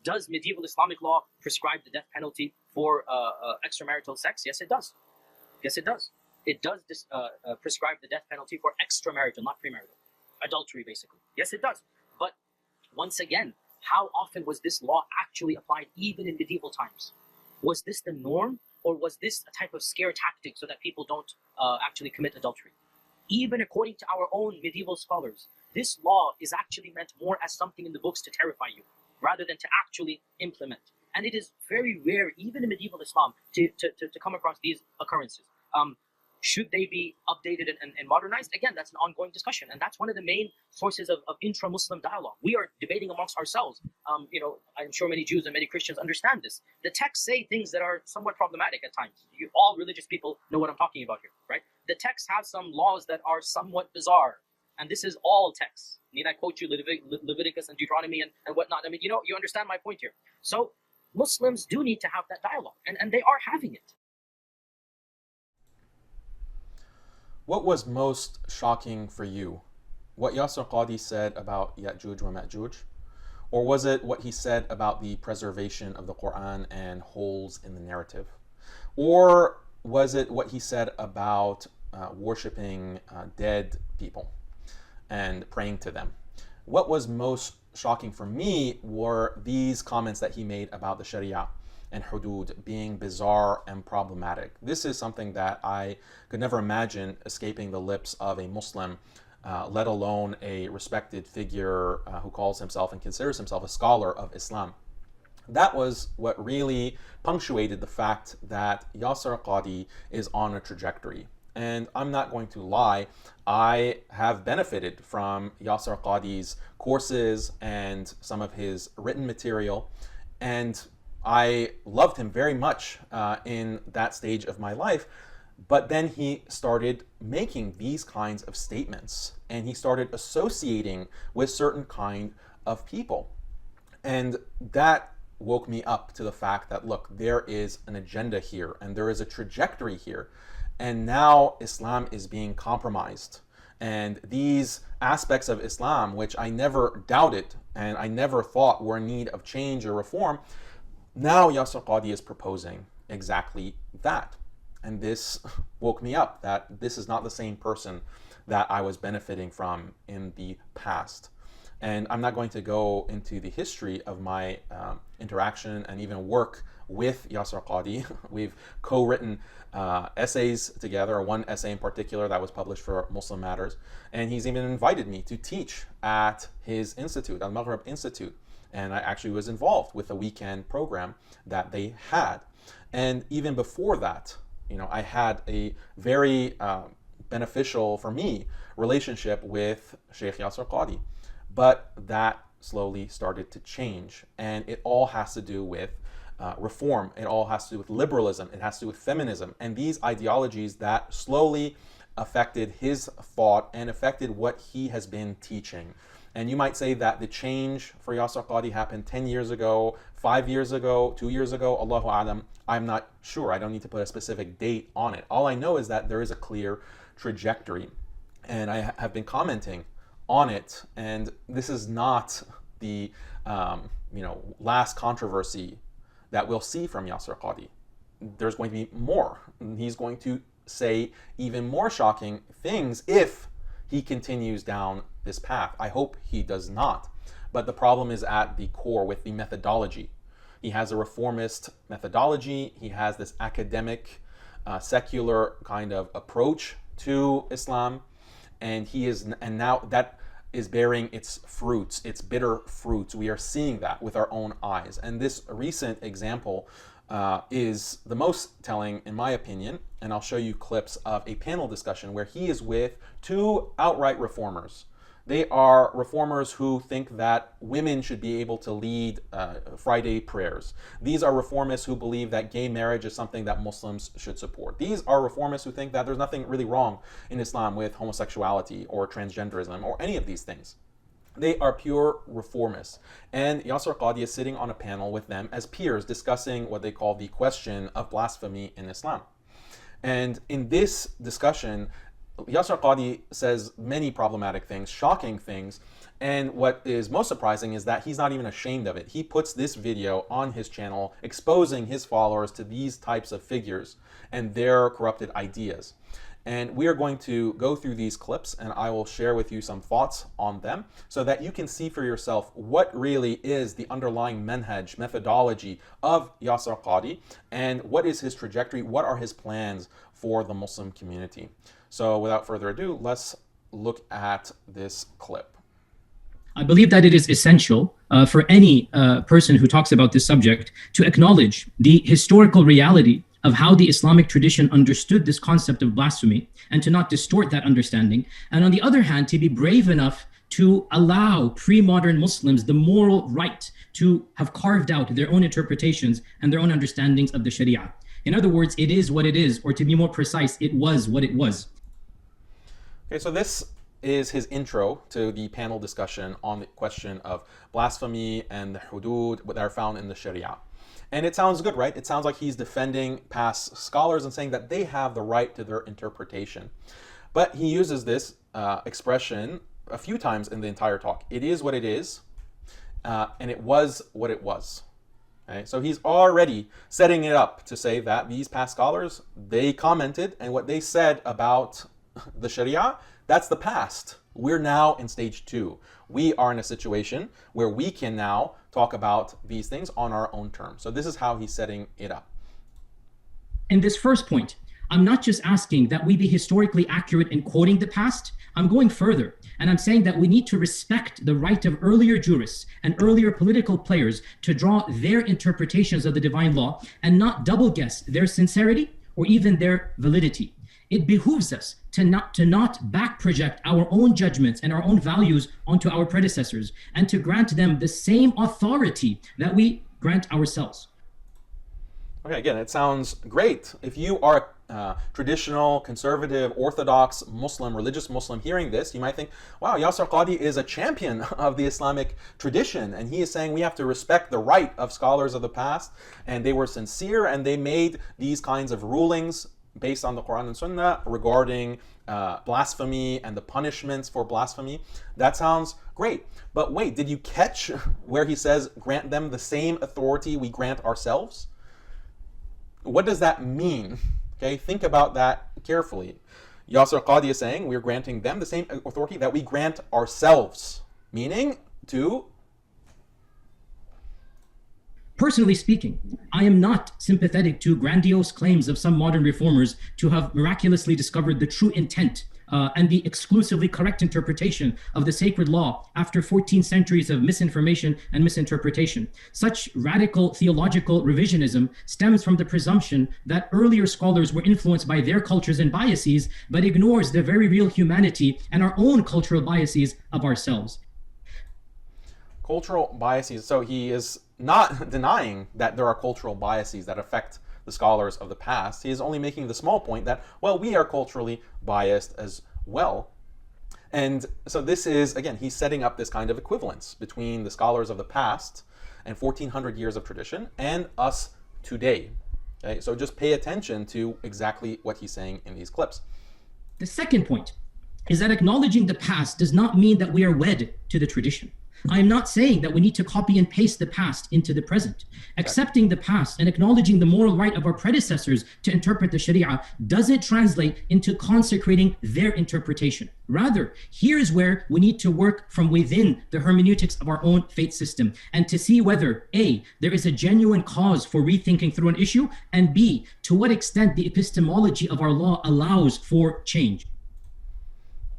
Does medieval Islamic law prescribe the death penalty for extramarital sex? Yes, it does. Yes, it does. It does prescribe the death penalty for extramarital, not premarital. Adultery, basically. Yes, it does. But once again, how often was this law actually applied even in medieval times? Was this the norm, or was this a type of scare tactic so that people don't actually commit adultery? Even according to our own medieval scholars, this law is actually meant more as something in the books to terrify you, rather than to actually implement. And it is very rare, even in medieval Islam, to come across these occurrences. Should they be updated and modernized? Again, that's an ongoing discussion. And that's one of the main sources of intra-Muslim dialogue. We are debating amongst ourselves. I'm sure many Jews and many Christians understand this. The texts say things that are somewhat problematic at times. All religious people know what I'm talking about here, right? The texts have some laws that are somewhat bizarre. And this is all texts. Need I quote you Leviticus and Deuteronomy and whatnot? I mean, you understand my point here. So Muslims do need to have that dialogue, and they are having it. What was most shocking for you? What Yasir Qadhi said about Ya'juj wa Ma'juj? Or was it what he said about the preservation of the Quran and holes in the narrative? Or was it what he said about worshipping dead people and praying to them? What was most shocking for me were these comments that he made about the sharia and hudud being bizarre and problematic. This is something that I could never imagine escaping the lips of a Muslim, let alone a respected figure who calls himself and considers himself a scholar of Islam. That was what really punctuated the fact that Yasir Qadhi is on a trajectory. And I'm not going to lie, I have benefited from Yasir Qadhi's courses and some of his written material, and I loved him very much in that stage of my life. But then he started making these kinds of statements, and he started associating with certain kind of people. And that woke me up to the fact that, look, there is an agenda here, and there is a trajectory here. And now Islam is being compromised. And these aspects of Islam, which I never doubted and I never thought were in need of change or reform, now Yasir Qadhi is proposing exactly that. And this woke me up that this is not the same person that I was benefiting from in the past. And I'm not going to go into the history of my interaction and even work with Yasir Qadhi. We've co-written essays together, one essay in particular that was published for Muslim Matters. And he's even invited me to teach at his institute, Al-Maghrib Institute. And I actually was involved with a weekend program that they had. And even before that, I had a very beneficial, for me, relationship with Sheikh Yasir Qadhi. But that slowly started to change. And it all has to do with reform. It all has to do with liberalism. It has to do with feminism. And these ideologies that slowly affected his thought and affected what he has been teaching. And you might say that the change for Yasir Qadhi happened 10 years ago, 5 years ago, 2 years ago, Allahu A'lam. I'm not sure. I don't need to put a specific date on it. All I know is that there is a clear trajectory. And I have been commenting on it. And this is not the last controversy that we'll see from Yasir Qadhi. There's going to be more. He's going to say even more shocking things if he continues down this path. I hope he does not. But the problem is at the core with the methodology. He has a reformist methodology. He has this academic, secular kind of approach to Islam. And now that is bearing its fruits, its bitter fruits. We are seeing that with our own eyes. And this recent example is the most telling, in my opinion. And I'll show you clips of a panel discussion where he is with two outright reformers. They are reformers who think that women should be able to lead Friday prayers. These are reformists who believe that gay marriage is something that Muslims should support. These are reformists who think that there's nothing really wrong in Islam with homosexuality or transgenderism or any of these things. They are pure reformists. And Yasir Qadhi is sitting on a panel with them as peers discussing what they call the question of blasphemy in Islam. And in this discussion, Yasir Qadhi says many problematic things, shocking things, and what is most surprising is that he's not even ashamed of it. He puts this video on his channel exposing his followers to these types of figures and their corrupted ideas. And we are going to go through these clips, and I will share with you some thoughts on them so that you can see for yourself what really is the underlying manhaj, methodology of Yasir Qadhi, and what is his trajectory, what are his plans for the Muslim community. So without further ado, let's look at this clip. I believe that it is essential for any person who talks about this subject to acknowledge the historical reality of how the Islamic tradition understood this concept of blasphemy and to not distort that understanding. And on the other hand, to be brave enough to allow pre-modern Muslims the moral right to have carved out their own interpretations and their own understandings of the sharia. In other words, it is what it is, or to be more precise, it was what it was. Okay, so this is his intro to the panel discussion on the question of blasphemy and the hudud that are found in the sharia. And it sounds good, right? It sounds like he's defending past scholars and saying that they have the right to their interpretation. But he uses this expression a few times in the entire talk. It is what it is, and it was what it was. Okay? So he's already setting it up to say that these past scholars, they commented, and what they said about the sharia, that's the past. We're now in stage 2. We are in a situation where we can now talk about these things on our own terms. So this is how he's setting it up. In this first point, I'm not just asking that we be historically accurate in quoting the past. I'm going further, and I'm saying that we need to respect the right of earlier jurists and earlier political players to draw their interpretations of the divine law and not double guess their sincerity or even their validity. It behooves us to not back project our own judgments and our own values onto our predecessors and to grant them the same authority that we grant ourselves. Okay, again, it sounds great. If you are a traditional, conservative, orthodox Muslim, religious Muslim hearing this, you might think, wow, Yasir Qadhi is a champion of the Islamic tradition. And he is saying we have to respect the right of scholars of the past. And they were sincere and they made these kinds of rulings based on the Quran and Sunnah regarding blasphemy and the punishments for blasphemy. That sounds great. But wait, did you catch where he says grant them the same authority we grant ourselves? What does that mean? Okay, think about that carefully. Yasir Qadhi is saying we're granting them the same authority that we grant ourselves, meaning to... Personally speaking, I am not sympathetic to grandiose claims of some modern reformers to have miraculously discovered the true intent and the exclusively correct interpretation of the sacred law after 14 centuries of misinformation and misinterpretation. Such radical theological revisionism stems from the presumption that earlier scholars were influenced by their cultures and biases, but ignores the very real humanity and our own cultural biases of ourselves. Cultural biases. So he is not denying that there are cultural biases that affect the scholars of the past. He is only making the small point that, well, we are culturally biased as well. And so this is, again, he's setting up this kind of equivalence between the scholars of the past and 1400 years of tradition and us today. Okay, so just pay attention to exactly what he's saying in these clips. The second point is that acknowledging the past does not mean that we are wed to the tradition. I am not saying that we need to copy and paste the past into the present. Accepting the past and acknowledging the moral right of our predecessors to interpret the sharia doesn't translate into consecrating their interpretation. Rather, here's where we need to work from within the hermeneutics of our own faith system and to see whether A, there is a genuine cause for rethinking through an issue, and B, to what extent the epistemology of our law allows for change.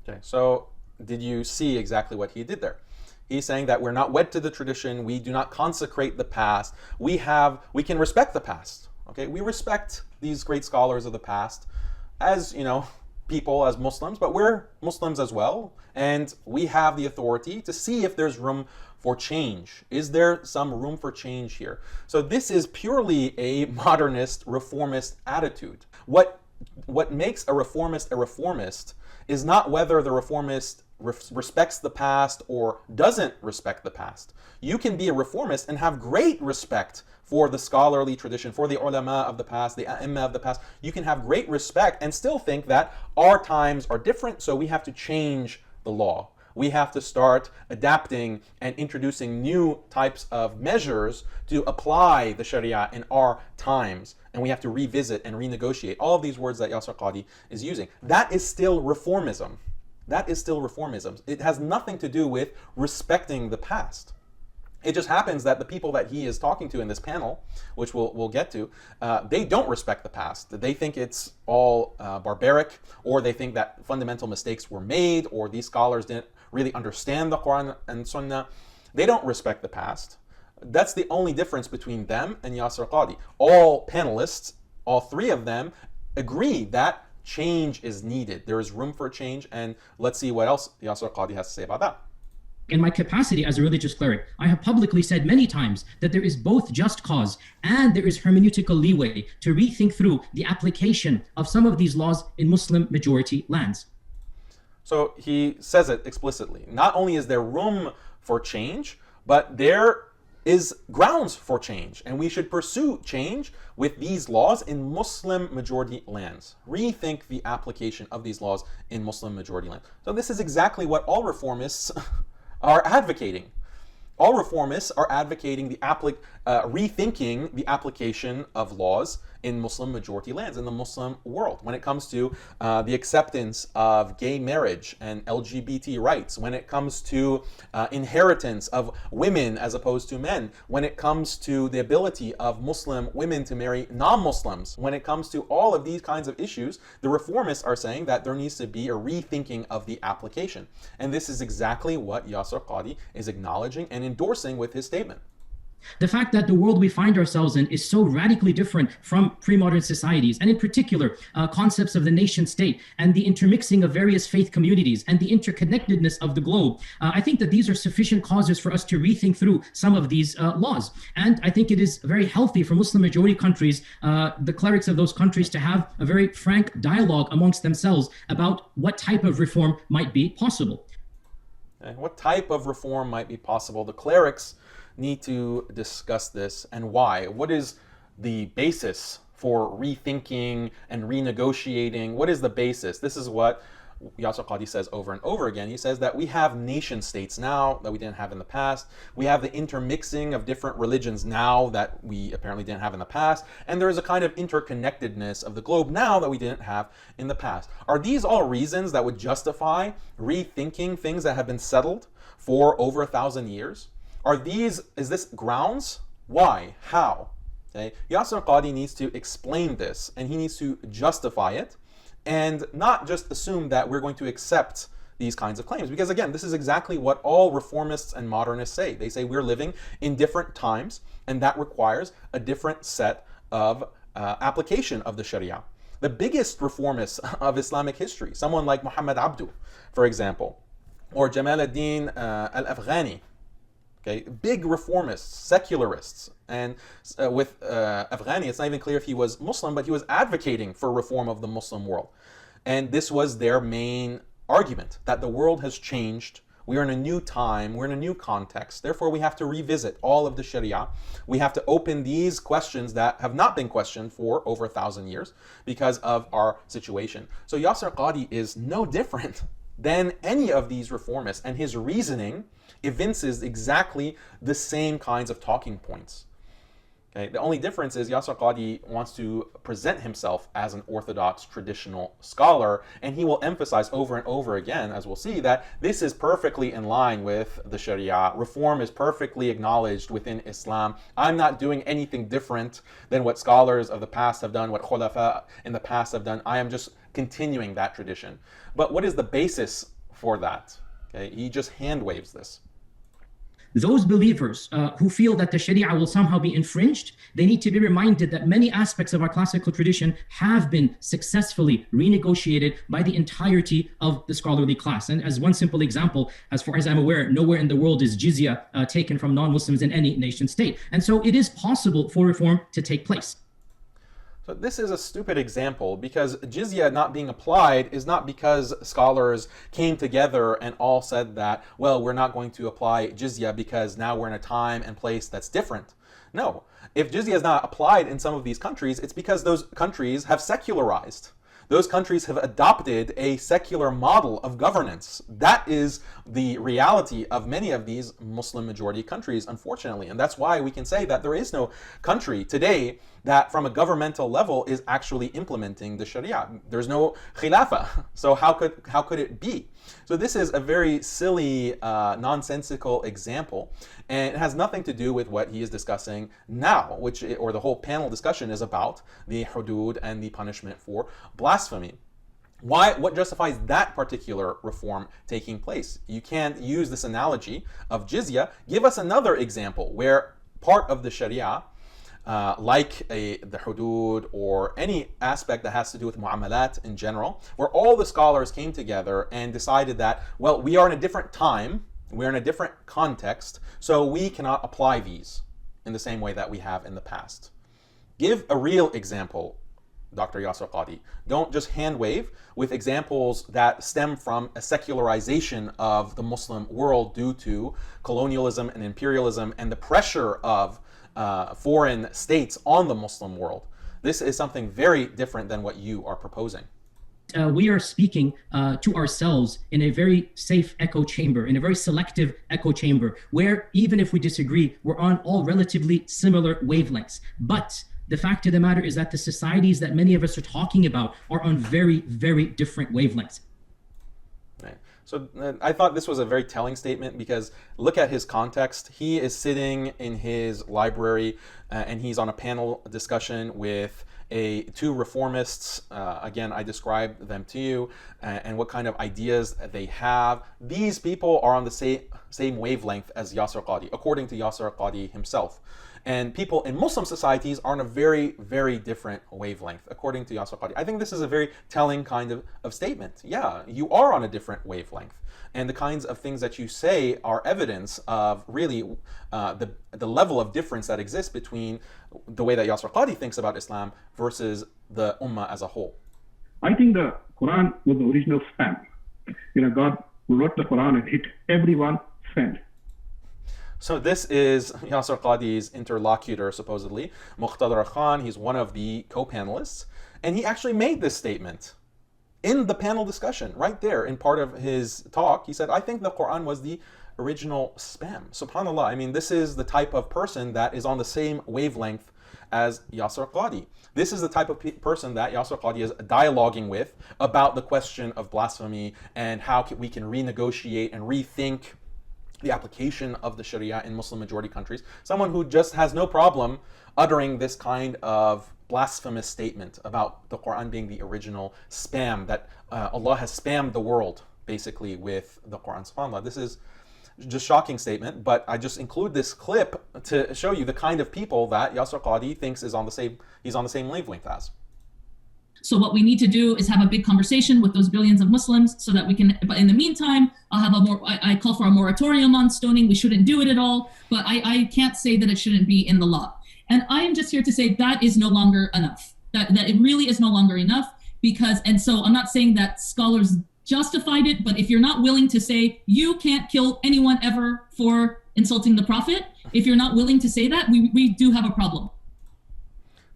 Okay, so did you see exactly what he did there? He's saying that we're not wed to the tradition. We do not consecrate the past. We can respect the past. Okay, we respect these great scholars of the past as, people, as Muslims, but we're Muslims as well. And we have the authority to see if there's room for change. Is there some room for change here? So this is purely a modernist, reformist attitude. What makes a reformist is not whether the reformist respects the past or doesn't respect the past. You can be a reformist and have great respect for the scholarly tradition, for the ulama of the past, the a'imma of the past. You can have great respect and still think that our times are different, so we have to change the law. We have to start adapting and introducing new types of measures to apply the sharia in our times. And we have to revisit and renegotiate all of these words that Yasir Qadhi is using. That is still reformism. That is still reformism. It has nothing to do with respecting the past. It just happens that the people that he is talking to in this panel, which we'll get to, they don't respect the past. They think it's all barbaric, or they think that fundamental mistakes were made, or these scholars didn't really understand the Quran and Sunnah. They don't respect the past. That's the only difference between them and Yasir Qadhi. All panelists, all three of them, agree that change is needed. There is room for change, and let's see what else Yasir Qadhi has to say about that. In my capacity as a religious cleric, I have publicly said many times that there is both just cause and there is hermeneutical leeway to rethink through the application of some of these laws in Muslim majority lands. So he says it explicitly. Not only is there room for change, but there is grounds for change, and we should pursue change with these laws in Muslim majority lands. Rethink the application of these laws in Muslim majority lands. So this is exactly what all reformists are advocating. All reformists are advocating the rethinking the application of laws in Muslim majority lands, in the Muslim world, when it comes to the acceptance of gay marriage and LGBT rights, when it comes to inheritance of women as opposed to men, when it comes to the ability of Muslim women to marry non-Muslims, when it comes to all of these kinds of issues, the reformists are saying that there needs to be a rethinking of the application. And this is exactly what Yasir Qadhi is acknowledging and endorsing with his statement. The fact that the world we find ourselves in is so radically different from pre-modern societies, and in particular, concepts of the nation state and the intermixing of various faith communities and the interconnectedness of the globe, I think that these are sufficient causes for us to rethink through some of these laws. And I think it is very healthy for Muslim majority countries, the clerics of those countries, to have a very frank dialogue amongst themselves about what type of reform might be possible. And what type of reform might be possible? The clerics need to discuss this, and why. What is the basis for rethinking and renegotiating? What is the basis? This is what Yasir Qadhi says over and over again. He says that we have nation states now that we didn't have in the past. We have the intermixing of different religions now that we apparently didn't have in the past. And there is a kind of interconnectedness of the globe now that we didn't have in the past. Are these all reasons that would justify rethinking things that have been settled for over 1,000 years? Is this grounds? Why? How? Okay. Yasir Qadhi needs to explain this, and he needs to justify it, and not just assume that we're going to accept these kinds of claims. Because again, this is exactly what all reformists and modernists say. They say we're living in different times, and that requires a different set of application of the sharia. The biggest reformists of Islamic history, someone like Muhammad Abdu, for example, or Jamal ad-Din al-Afghani, okay, big reformists, secularists. And with Afghani, it's not even clear if he was Muslim, but he was advocating for reform of the Muslim world. And this was their main argument, that the world has changed. We are in a new time, we're in a new context. Therefore, we have to revisit all of the sharia. We have to open these questions that have not been questioned for over 1,000 years because of our situation. So Yasir Qadhi is no different than any of these reformists, and his reasoning evinces exactly the same kinds of talking points. Okay? The only difference is Yasir Qadhi wants to present himself as an orthodox traditional scholar, and he will emphasize over and over again, as we'll see, that this is perfectly in line with the Sharia. Reform is perfectly acknowledged within Islam. I'm not doing anything different than what scholars of the past have done, what khulafa in the past have done. I am just continuing that tradition. But what is the basis for that? Okay? He just hand waves this. Those believers who feel that the Sharia will somehow be infringed, they need to be reminded that many aspects of our classical tradition have been successfully renegotiated by the entirety of the scholarly class. And as one simple example, as far as I'm aware, nowhere in the world is jizya taken from non-Muslims in any nation state. And so it is possible for reform to take place. So this is a stupid example because jizya not being applied is not because scholars came together and all said that, well, we're not going to apply jizya because now we're in a time and place that's different. No, if jizya is not applied in some of these countries, it's because those countries have secularized. Those countries have adopted a secular model of governance. That is the reality of many of these Muslim majority countries, unfortunately. And that's why we can say that there is no country today that from a governmental level is actually implementing the Sharia. There's no khilafah. So how could it be? So this is a very silly, nonsensical example, and it has nothing to do with what he is discussing now, or the whole panel discussion is about the hudud and the punishment for blasphemy. What justifies that particular reform taking place? You can't use this analogy of jizya. Give us another example where part of the Sharia, like the hudud or any aspect that has to do with mu'amalat in general, where all the scholars came together and decided that, well, we are in a different time, we're in a different context, so we cannot apply these in the same way that we have in the past. Give a real example, Dr. Yasir Qadhi. Don't just hand wave with examples that stem from a secularization of the Muslim world due to colonialism and imperialism and the pressure of foreign states on the Muslim world. This is something very different than what you are proposing. We are speaking to ourselves in a very safe echo chamber, in a very selective echo chamber, where even if we disagree, we're on all relatively similar wavelengths. But the fact of the matter is that the societies that many of us are talking about are on very, very different wavelengths. Right. So I thought this was a very telling statement because look at his context. He is sitting in his library and he's on a panel discussion with two reformists. Again, I described them to you and what kind of ideas they have. These people are on the same wavelength as Yasir Qadhi, according to Yasir Qadhi himself. And people in Muslim societies are on a very, very different wavelength, according to Yasir Qadhi. I think this is a very telling kind of statement. Yeah, you are on a different wavelength. And the kinds of things that you say are evidence of really the level of difference that exists between the way that Yasir Qadhi thinks about Islam versus the Ummah as a whole. I think the Quran was the original spam. God wrote the Quran and hit everyone, send. So this is Yasir Qadhi's interlocutor, supposedly, Muqtada Khan. He's one of the co-panelists. And he actually made this statement in the panel discussion, right there in part of his talk. He said, I think the Quran was the original spam. SubhanAllah, I mean, this is the type of person that is on the same wavelength as Yasir Qadhi. This is the type of person that Yasir Qadhi is dialoguing with about the question of blasphemy and how we can renegotiate and rethink the application of the Sharia in Muslim majority countries. Someone who just has no problem uttering this kind of blasphemous statement about the Quran being the original spam, that Allah has spammed the world basically with the Quran. SubhanAllah, this is just shocking statement, but I just include this clip to show you the kind of people that Yasir Qadhi thinks he's on the same wavelength as. So what we need to do is have a big conversation with those billions of Muslims so that we can, but in the meantime, I call for a moratorium on stoning. We shouldn't do it at all, but I can't say that it shouldn't be in the law. And I am just here to say that is no longer enough, that it really is no longer enough and so I'm not saying that scholars justified it, but if you're not willing to say you can't kill anyone ever for insulting the Prophet, if you're not willing to say that, we do have a problem.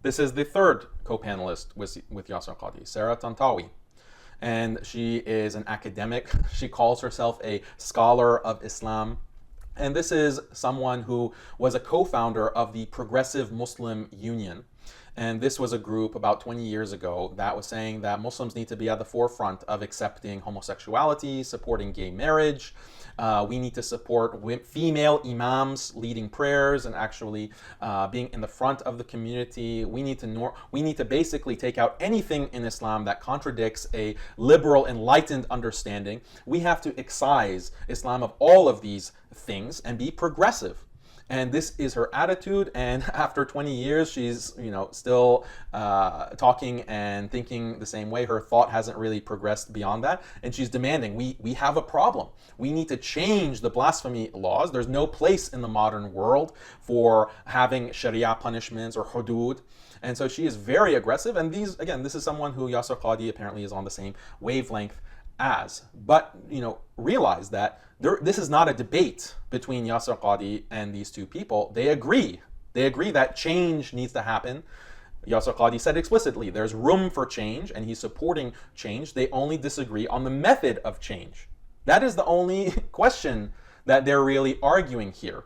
This is the third co-panelist with Yasir Qadhi, Sarah Tantawi. And she is an academic. She calls herself a scholar of Islam. And this is someone who was a co-founder of the Progressive Muslim Union. And this was a group about 20 years ago that was saying that Muslims need to be at the forefront of accepting homosexuality, supporting gay marriage. We need to support female imams leading prayers and actually being in the front of the community. We need to basically take out anything in Islam that contradicts a liberal, enlightened understanding. We have to excise Islam of all of these things and be progressive. and this is her attitude. And after 20 years, she's still talking and thinking the same way. Her thought hasn't really progressed beyond that, and she's demanding, we have a problem. We need to change the blasphemy laws. There's no place in the modern world for having sharia punishments or hudud. And so she is very aggressive. And this is someone who Yasir Qadhi apparently is on the same wavelength as. But, realize that this is not a debate between Yasir Qadhi and these two people. They agree. They agree that change needs to happen. Yasir Qadhi said explicitly, there's room for change, and he's supporting change. They only disagree on the method of change. That is the only question that they're really arguing here.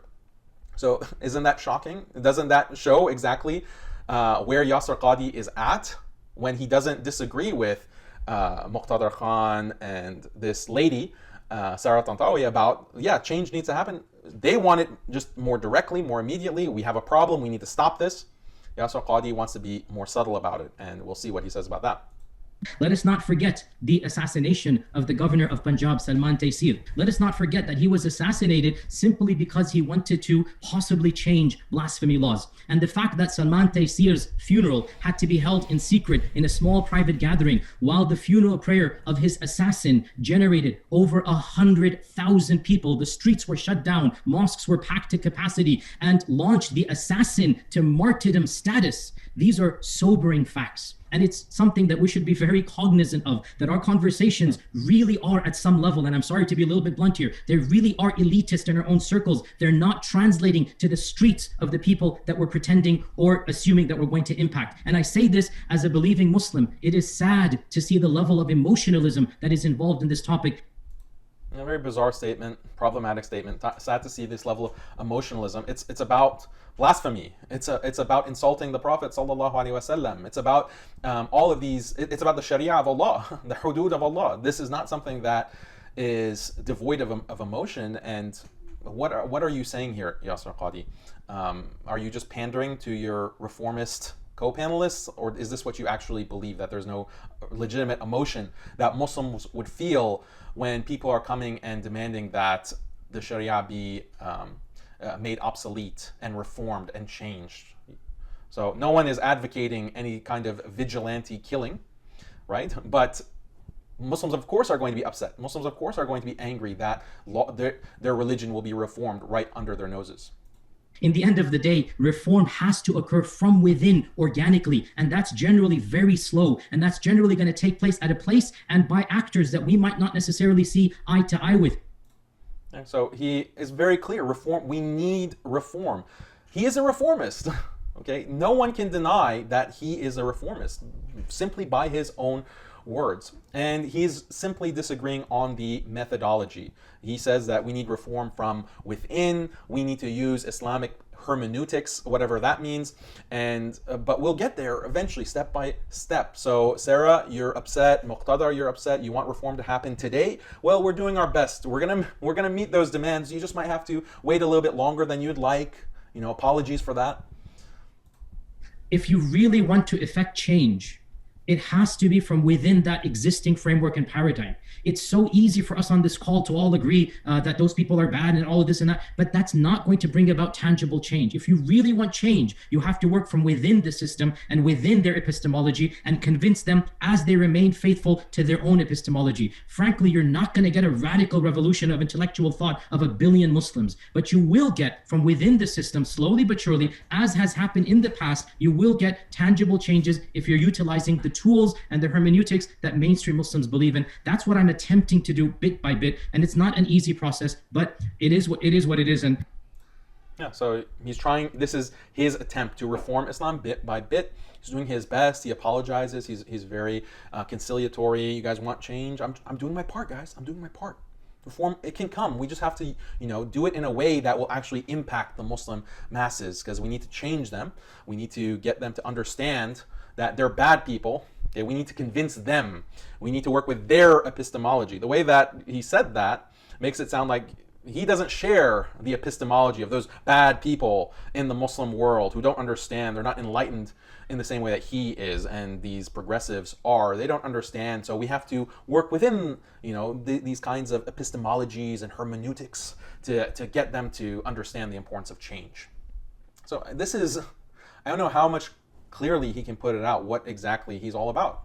So isn't that shocking? Doesn't that show exactly where Yasir Qadhi is at when he doesn't disagree with Muqtadar Khan and this lady, Sarah Tantawi, about, change needs to happen. They want it just more directly, more immediately. We have a problem. We need to stop this. Yasir Qadhi wants to be more subtle about it, and we'll see what he says about that. Let us not forget the assassination of the governor of Punjab, Salman Taseer. Let us not forget that he was assassinated simply because he wanted to possibly change blasphemy laws. And the fact that Salman Taseer's funeral had to be held in secret in a small private gathering, while the funeral prayer of his assassin generated over 100,000 people. The streets were shut down, mosques were packed to capacity, and launched the assassin to martyrdom status. These are sobering facts. And it's something that we should be very cognizant of, that our conversations really are at some level, and I'm sorry to be a little bit blunt here, they really are elitist in our own circles. They're not translating to the streets of the people that we're pretending or assuming that we're going to impact. And I say this as a believing Muslim. It is sad to see the level of emotionalism that is involved in this topic. A very bizarre statement, problematic statement. Sad to see this level of emotionalism. It's about blasphemy. It's about insulting the Prophet sallallahu alaihi wasallam. It's about all of these. It's about the sharia of Allah, the hudud of Allah. This is not something that is devoid of emotion. And what are you saying here, Yasir Qadhi? Are you just pandering to your reformist co-panelists, or is this what you actually believe, that there's no legitimate emotion that Muslims would feel when people are coming and demanding that the Sharia be made obsolete and reformed and changed? So no one is advocating any kind of vigilante killing, right? But Muslims, of course, are going to be upset. Muslims, of course, are going to be angry that their religion will be reformed right under their noses. In the end of the day, reform has to occur from within organically, and that's generally very slow, and that's generally going to take place at a place and by actors that we might not necessarily see eye to eye with. And so he is very clear. Reform. We need reform. He is a reformist. Okay, no one can deny that he is a reformist simply by his own words, and he's simply disagreeing on the methodology. He says that we need reform from within. We need to use Islamic hermeneutics, whatever that means, and but we'll get there eventually, step by step. So Sarah, you're upset. Muqtadar, you're upset. You want reform to happen today? Well, we're doing our best. We're gonna meet those demands. You just might have to wait a little bit longer than you'd like. Apologies for that. If you really want to effect change, it has to be from within that existing framework and paradigm. It's so easy for us on this call to all agree that those people are bad and all of this and that, but that's not going to bring about tangible change. If you really want change, you have to work from within the system and within their epistemology and convince them as they remain faithful to their own epistemology. Frankly, you're not going to get a radical revolution of intellectual thought of 1 billion Muslims, but you will get from within the system, slowly but surely, as has happened in the past, you will get tangible changes if you're utilizing the tools and the hermeneutics that mainstream Muslims believe in. That's what I'm attempting to do bit by bit, and it's not an easy process, but it is what it is. And yeah, so he's trying. This is his attempt to reform Islam bit by bit. He's doing his best. He apologizes. He's very conciliatory. You guys want change? I'm doing my part, guys. I'm doing my part. Reform, it can come. We just have to, do it in a way that will actually impact the Muslim masses, because we need to change them. We need to get them to understand that they're bad people. Okay, we need to convince them. We need to work with their epistemology. The way that he said that makes it sound like he doesn't share the epistemology of those bad people in the Muslim world who don't understand. They're not enlightened in the same way that he is, and these progressives are. They don't understand, so we have to work within, these kinds of epistemologies and hermeneutics to get them to understand the importance of change. So this is, I don't know how much clearly he can put it out, what exactly he's all about.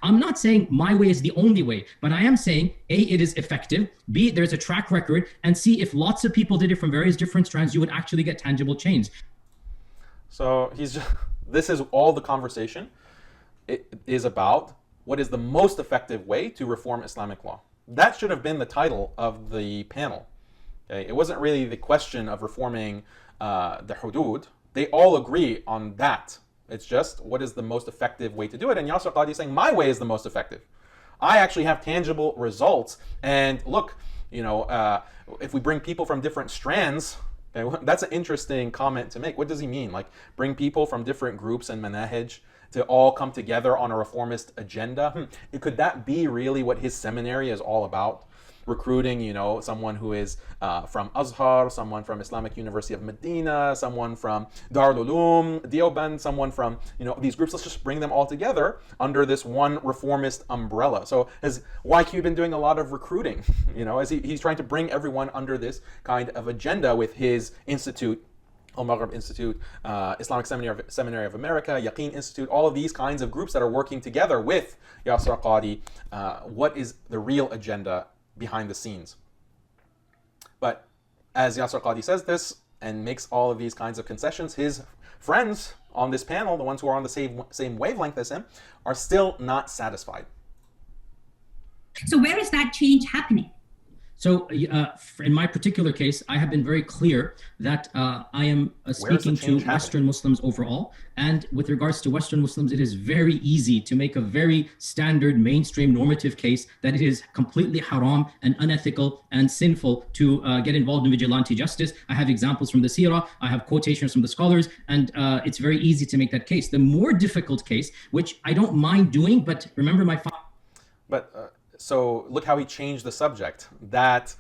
I'm not saying my way is the only way, but I am saying, A, it is effective, B, there's a track record, and C, if lots of people did it from various different strands, you would actually get tangible change. So this is all the conversation. It is about what is the most effective way to reform Islamic law. That should have been the title of the panel. Okay? It wasn't really the question of reforming the hudud. They all agree on that. It's just what is the most effective way to do it. And Yasir Qadhi is saying my way is the most effective. I actually have tangible results. And look, if we bring people from different strands, okay, that's an interesting comment to make. What does he mean? Like bring people from different groups and manahij to all come together on a reformist agenda? Could that be really what his seminary is all about? Recruiting, someone who is from Azhar, someone from Islamic University of Medina, someone from Darul Uloom, Deoband, someone from, these groups. Let's just bring them all together under this one reformist umbrella. So has YQ been doing a lot of recruiting, as he's trying to bring everyone under this kind of agenda with his institute, Al-Maghrib Institute, Islamic Seminary of America, Yaqeen Institute, all of these kinds of groups that are working together with Yasir Qadhi. What is the real agenda behind the scenes? But as Yasir Qadhi says this and makes all of these kinds of concessions, his friends on this panel, the ones who are on the same wavelength as him, are still not satisfied. So where is that change happening? So in my particular case, I have been very clear that I am speaking to Western Muslims overall. And with regards to Western Muslims, it is very easy to make a very standard mainstream normative case that it is completely haram and unethical and sinful to get involved in vigilante justice. I have examples from the seerah, I have quotations from the scholars, and it's very easy to make that case. The more difficult case, which I don't mind doing, but remember my... So look how he changed the subject. That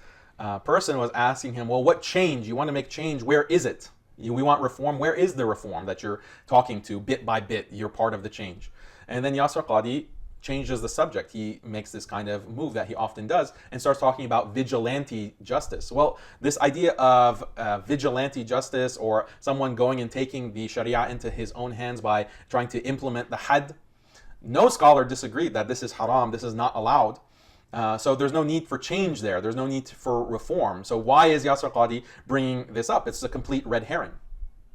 person was asking him, well, what change? You want to make change. Where is it? We want reform. Where is the reform that you're talking to bit by bit? You're part of the change. And then Yasir Qadhi changes the subject. He makes this kind of move that he often does and starts talking about vigilante justice. Well, this idea of vigilante justice, or someone going and taking the sharia into his own hands by trying to implement the had, no scholar disagreed that this is haram, this is not allowed. So there's no need for change there. There's no need for reform. So why is Yasir Qadhi bringing this up? It's a complete red herring.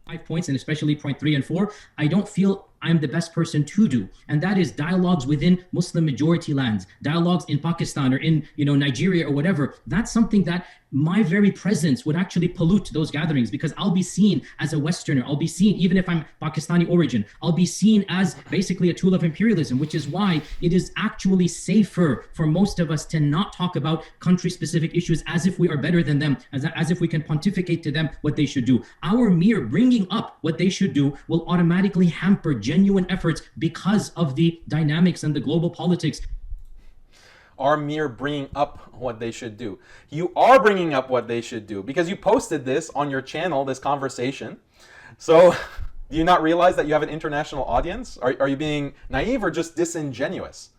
5 points, and especially point 3 and 4, I don't feel I'm the best person to do. And that is dialogues within Muslim majority lands, dialogues in Pakistan or in Nigeria or whatever. That's something that my very presence would actually pollute those gatherings, because I'll be seen as a Westerner. I'll be seen, even if I'm Pakistani origin, I'll be seen as basically a tool of imperialism, which is why it is actually safer for most of us to not talk about country-specific issues as if we are better than them, as if we can pontificate to them what they should do. Our mere bringing up what they should do will automatically hamper genuine efforts because of the dynamics and the global politics. Are mere bringing up what they should do. You are bringing up what they should do because you posted this on your channel, this conversation. So do you not realize that you have an international audience? Are you being naive or just disingenuous?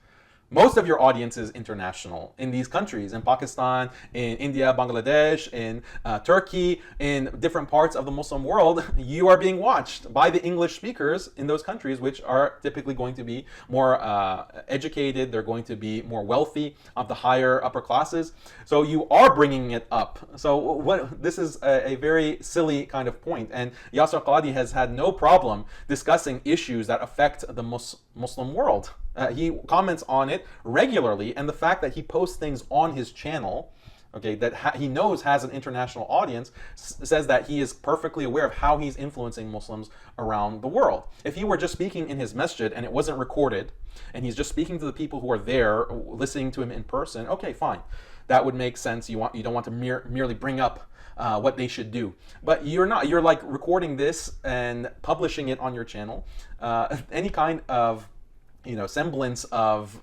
Most of your audience is international in these countries, in Pakistan, in India, Bangladesh, in Turkey, in different parts of the Muslim world. You are being watched by the English speakers in those countries, which are typically going to be more educated. They're going to be more wealthy, of the higher upper classes. So you are bringing it up. So this is a very silly kind of point. And Yasir Qadhi has had no problem discussing issues that affect the Muslim world. He comments on it regularly, and the fact that he posts things on his channel, okay, that he knows has an international audience, says that he is perfectly aware of how he's influencing Muslims around the world. If he were just speaking in his masjid and it wasn't recorded, and he's just speaking to the people who are there, listening to him in person, okay, fine. That would make sense. You don't want to merely bring up what they should do. But you're not. You're like recording this and publishing it on your channel. Any kind of semblance of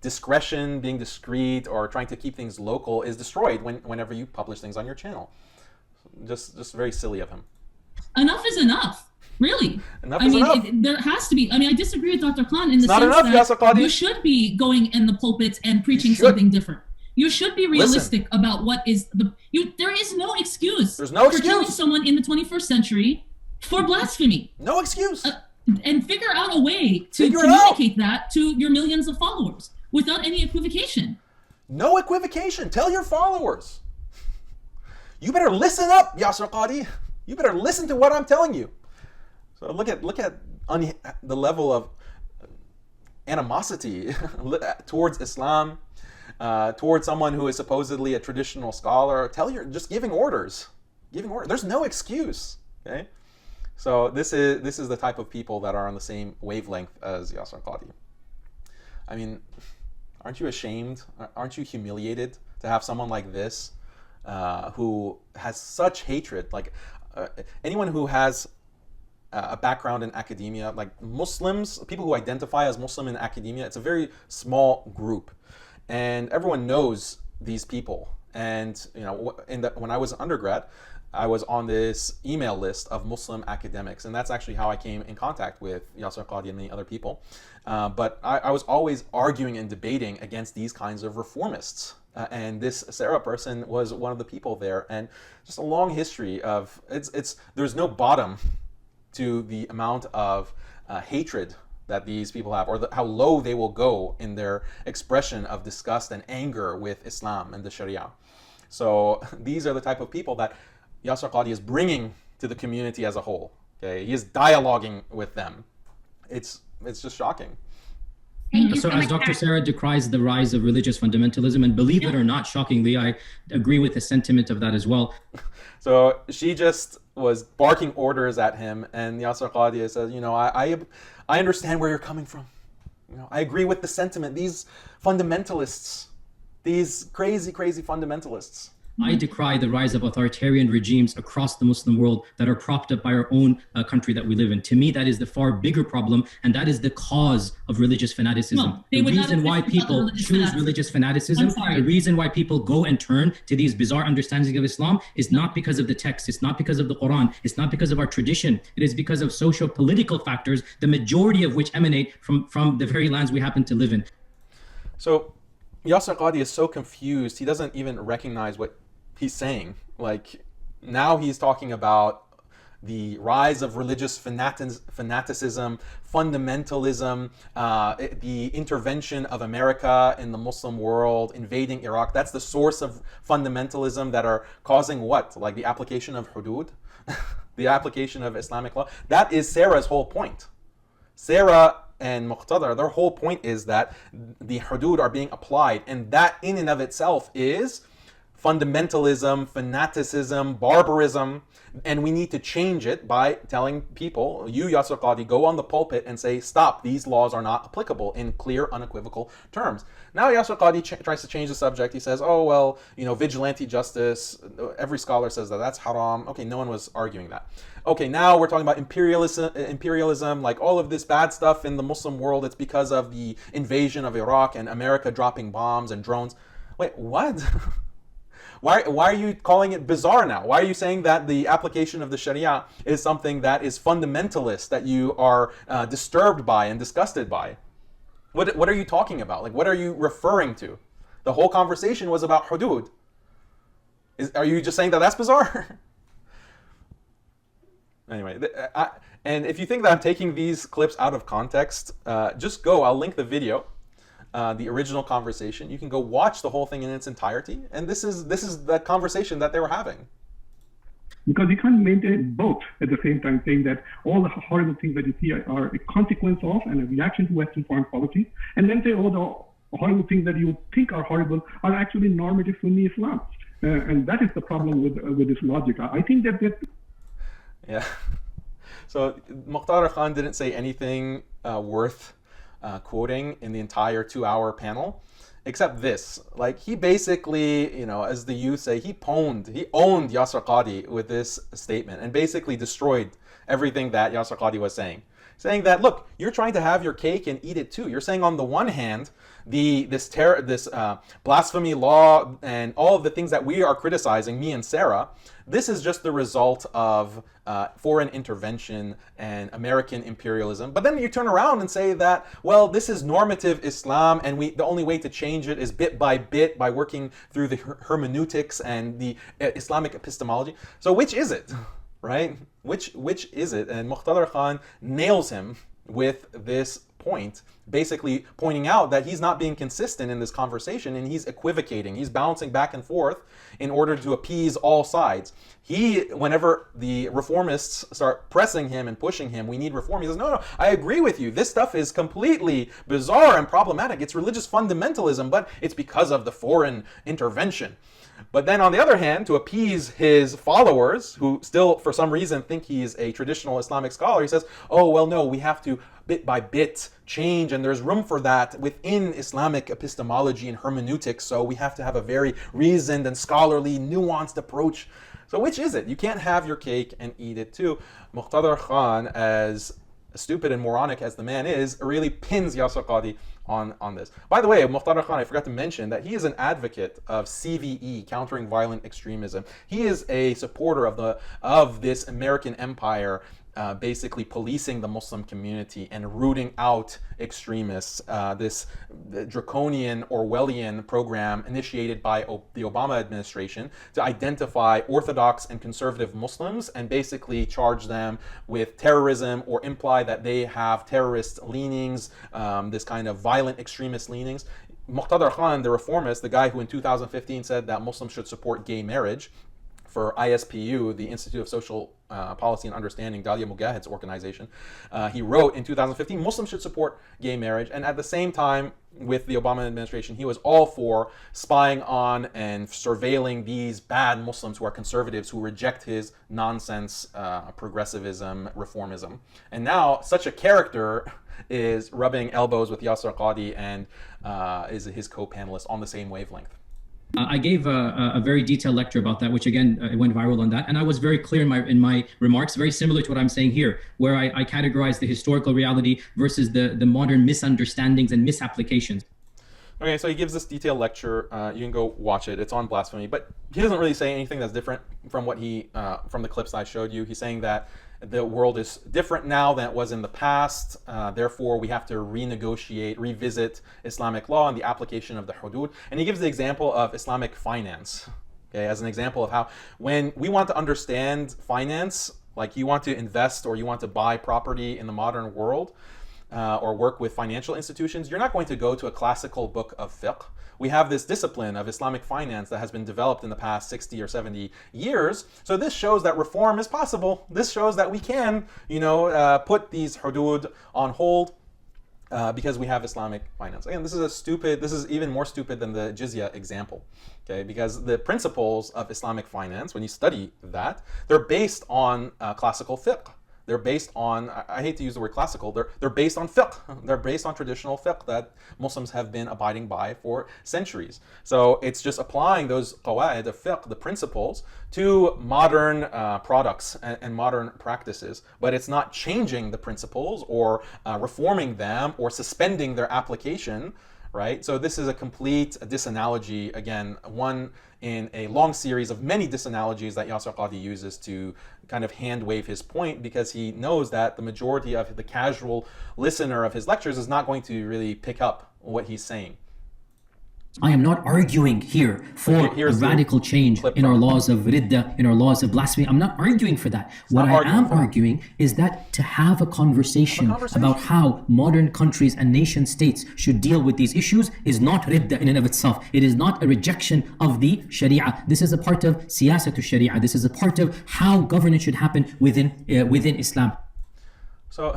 discretion, being discreet, or trying to keep things local is destroyed whenever you publish things on your channel. Just very silly of him. Enough is enough, really. Enough is enough. There has to be. I mean, I disagree with Dr. Khan in the not sense enough, Yasir that Qadhi. you should be going in the pulpits and preaching something different. You should be realistic about what is there is no excuse There's no for excuse. killing someone in the 21st century for blasphemy. No excuse. And figure out a way to communicate that to your millions of followers without any equivocation. No equivocation. Tell your followers. You better listen up, Yasir Qadhi. You better listen to what I'm telling you. So look at the level of animosity towards Islam, towards someone who is supposedly a traditional scholar. Just giving orders. There's no excuse. Okay. So this is the type of people that are on the same wavelength as Yasir Qadhi. I mean, aren't you ashamed? Aren't you humiliated to have someone like this who has such hatred? Like anyone who has a background in academia, like Muslims, people who identify as Muslim in academia, it's a very small group, and everyone knows these people. And when I was an undergrad, I was on this email list of Muslim academics, and that's actually how I came in contact with Yasir Qadhi and many other people. But I was always arguing and debating against these kinds of reformists. And this Sarah person was one of the people there. And just a long history of, there's no bottom to the amount of hatred that these people have, or how low they will go in their expression of disgust and anger with Islam and the Sharia. So these are the type of people that Yasir Qadhi is bringing to the community as a whole. Okay, he is dialoguing with them. It's just shocking. So as Dr. Sarah decries the rise of religious fundamentalism, and believe it or not, shockingly, I agree with the sentiment of that as well. So she just was barking orders at him, and Yasir Qadhi says, I understand where you're coming from. I agree with the sentiment. These fundamentalists, these crazy fundamentalists. I decry the rise of authoritarian regimes across the Muslim world that are propped up by our own country that we live in. To me, that is the far bigger problem, and that is the cause of religious fanaticism. The reason why people choose religious fanaticism, the reason why people go and turn to these bizarre understandings of Islam is not because of the text, it's not because of the Quran, it's not because of our tradition. It is because of socio-political factors, the majority of which emanate from the very lands we happen to live in. So Yasir Qadhi is so confused, he doesn't even recognize what he's saying. Like, now he's talking about the rise of religious fanaticism, fundamentalism, the intervention of America in the Muslim world, invading Iraq. That's the source of fundamentalism that are causing what? Like the application of hudud, the application of Islamic law. That is Sarah's whole point. Sarah and Muqtada, their whole point is that the hudud are being applied, and that in and of itself is fundamentalism, fanaticism, barbarism, and we need to change it by telling people, you Yasir Qadhi, go on the pulpit and say, stop, these laws are not applicable in clear, unequivocal terms. Now Yasir Qadhi tries to change the subject. He says, oh, well, vigilante justice, every scholar says that, that's haram. Okay, no one was arguing that. Okay, now we're talking about imperialism, like all of this bad stuff in the Muslim world, it's because of the invasion of Iraq and America dropping bombs and drones. Wait, what? Why are you calling it bizarre now? Why are you saying that the application of the Sharia is something that is fundamentalist, that you are disturbed by and disgusted by? What are you talking about? Like, what are you referring to? The whole conversation was about hudud. Are you just saying that that's bizarre? Anyway, and if you think that I'm taking these clips out of context, just go. I'll link the video. The original conversation. You can go watch the whole thing in its entirety, and this is the conversation that they were having. Because you can't maintain both at the same time, saying that all the horrible things that you see are a consequence of and a reaction to Western foreign policy, and then say, oh, the horrible things that you think are horrible are actually normative Sunni Islam. And that is the problem with this logic. I think that... Yeah. So Muqtada Khan didn't say anything worth quoting in the entire 2-hour panel, except this. Like, he basically, as the youth say, he owned Yasir Qadhi with this statement and basically destroyed everything that Yasir Qadhi was saying. Saying that, look, you're trying to have your cake and eat it too. You're saying on the one hand this blasphemy law and all of the things that we are criticizing, me and Sarah, this is just the result of foreign intervention and American imperialism. But then you turn around and say that, well, this is normative Islam, and the only way to change it is bit by working through the hermeneutics and the Islamic epistemology. So which is it, right? Which is it? And Muqtada Khan nails him with this point, basically pointing out that he's not being consistent in this conversation, and he's equivocating. He's bouncing back and forth in order to appease all sides. Whenever the reformists start pressing him and pushing him, we need reform, he says, no, I agree with you. This stuff is completely bizarre and problematic. It's religious fundamentalism, but it's because of the foreign intervention. But then on the other hand, to appease his followers, who still for some reason think he's a traditional Islamic scholar, he says, oh, well, no, we have to bit by bit change, and there's room for that within Islamic epistemology and hermeneutics, so we have to have a very reasoned and scholarly, nuanced approach. So which is it? You can't have your cake and eat it too. Muqtada Khan, as stupid and moronic as the man is, really pins Yasir Qadhi on this. By the way, Muqtada Khan, I forgot to mention that he is an advocate of CVE, countering violent extremism. He is a supporter of this American empire basically policing the Muslim community and rooting out extremists. This draconian Orwellian program initiated by the Obama administration to identify Orthodox and conservative Muslims and basically charge them with terrorism or imply that they have terrorist leanings, this kind of violent extremist leanings. Muqtada Khan, the reformist, the guy who in 2015 said that Muslims should support gay marriage, for ISPU, the Institute of Social Policy and Understanding, Dalia Mujahid's organization, he wrote in 2015, Muslims should support gay marriage. And at the same time, with the Obama administration, he was all for spying on and surveilling these bad Muslims who are conservatives, who reject his nonsense progressivism, reformism. And now such a character is rubbing elbows with Yasir Qadhi and is his co-panelist on the same wavelength. I gave a very detailed lecture about that, which again, it went viral on that. And I was very clear in my remarks, very similar to what I'm saying here, where I categorized the historical reality versus the modern misunderstandings and misapplications. Okay, so he gives this detailed lecture. You can go watch it. It's on blasphemy, but he doesn't really say anything that's different from what from the clips I showed you. He's saying that the world is different now than it was in the past. Therefore, we have to revisit Islamic law and the application of the hudud. And he gives the example of Islamic finance, okay, as an example of how when we want to understand finance, like you want to invest or you want to buy property in the modern world, or work with financial institutions, you're not going to go to a classical book of fiqh. We have this discipline of Islamic finance that has been developed in the past 60 or 70 years. So this shows that reform is possible. This shows that we can, put these hudud on hold because we have Islamic finance. Again, this is even more stupid than the jizya example, okay? Because the principles of Islamic finance, when you study that, they're based on classical fiqh. They're based on, I hate to use the word classical, they're based on fiqh. They're based on traditional fiqh that Muslims have been abiding by for centuries. So it's just applying those qawa'id of fiqh, the principles, to modern products and modern practices. But it's not changing the principles or reforming them or suspending their application, right? So this is a complete disanalogy, again, one in a long series of many disanalogies that Yasir Qadhi uses to kind of hand wave his point, because he knows that the majority of the casual listener of his lectures is not going to really pick up what he's saying. I am not arguing here for a radical change in our laws of ridda, in our laws of blasphemy. I'm not arguing for that. What I am arguing is that to have a conversation about how modern countries and nation states should deal with these issues is not ridda in and of itself. It is not a rejection of the sharia. This is a part of siyasat sharia. This is a part of how governance should happen within Islam. So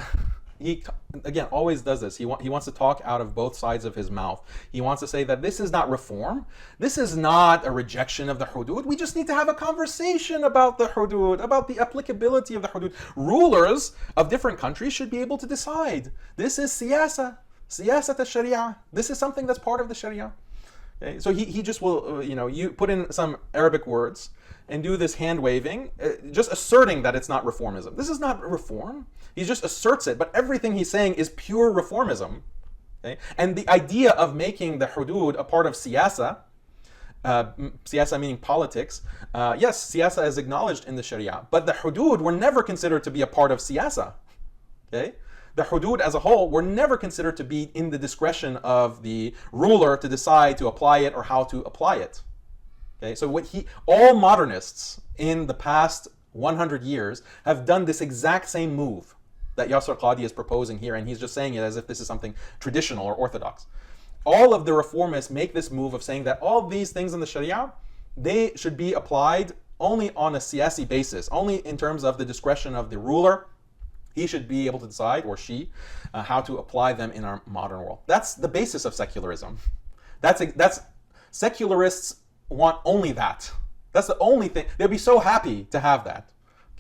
he, again, always does this. He wants to talk out of both sides of his mouth. He wants to say that this is not reform. This is not a rejection of the hudud. We just need to have a conversation about the hudud, about the applicability of the hudud. Rulers of different countries should be able to decide. This is siyasat al-sharia. This is something that's part of the sharia. Okay? So he just will, you put in some Arabic words and do this hand waving, just asserting that it's not reformism. This is not reform. He just asserts it, but everything he's saying is pure reformism. Okay? And the idea of making the hudud a part of siyasa, siyasa meaning politics, yes, siyasa is acknowledged in the sharia, but the hudud were never considered to be a part of siyasa. Okay? The hudud as a whole were never considered to be in the discretion of the ruler to decide to apply it or how to apply it. Okay? So all modernists in the past 100 years have done this exact same move that Yasir Qadhi is proposing here, and he's just saying it as if this is something traditional or orthodox. All of the reformists make this move of saying that all these things in the sharia, they should be applied only on a siyasi basis, only in terms of the discretion of the ruler. He should be able to decide, or she, how to apply them in our modern world. That's the basis of secularism. That's secularists want only that. That's the only thing. They'd be so happy to have that.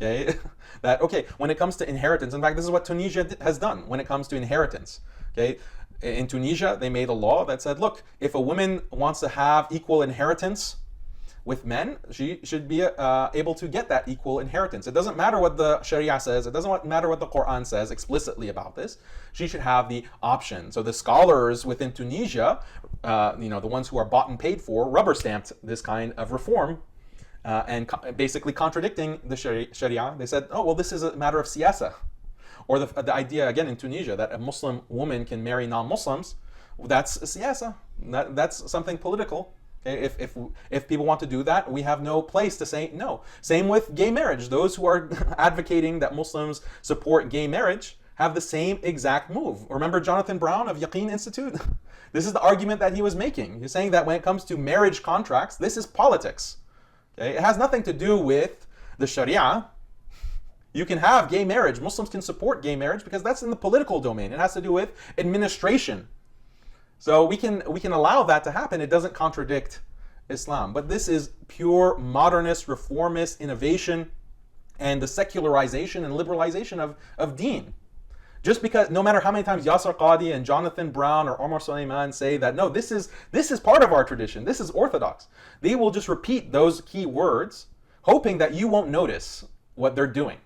Okay, when it comes to inheritance, in fact, this is what Tunisia has done when it comes to inheritance. Okay, in Tunisia, they made a law that said, look, if a woman wants to have equal inheritance with men, she should be able to get that equal inheritance. It doesn't matter what the Sharia says. It doesn't matter what the Quran says explicitly about this. She should have the option. So the scholars within Tunisia, the ones who are bought and paid for, rubber stamped this kind of reform, and basically contradicting the Sharia. They said, oh, well, this is a matter of siyasa. Or the idea, again, in Tunisia, that a Muslim woman can marry non-Muslims, that's a siyasa. That's something political. Okay? If people want to do that, we have no place to say no. Same with gay marriage. Those who are advocating that Muslims support gay marriage have the same exact move. Remember Jonathan Brown of Yaqeen Institute? This is the argument that he was making. He's saying that when it comes to marriage contracts, this is politics. Okay? It has nothing to do with the Sharia. You can have gay marriage. Muslims can support gay marriage because that's in the political domain. It has to do with administration. So we can allow that to happen. It doesn't contradict Islam. But this is pure modernist, reformist innovation and the secularization and liberalization of deen. Just because, no matter how many times Yasir Qadhi and Jonathan Brown or Omar Suleiman say that, no, this is part of our tradition, this is orthodox, they will just repeat those key words, hoping that you won't notice what they're doing.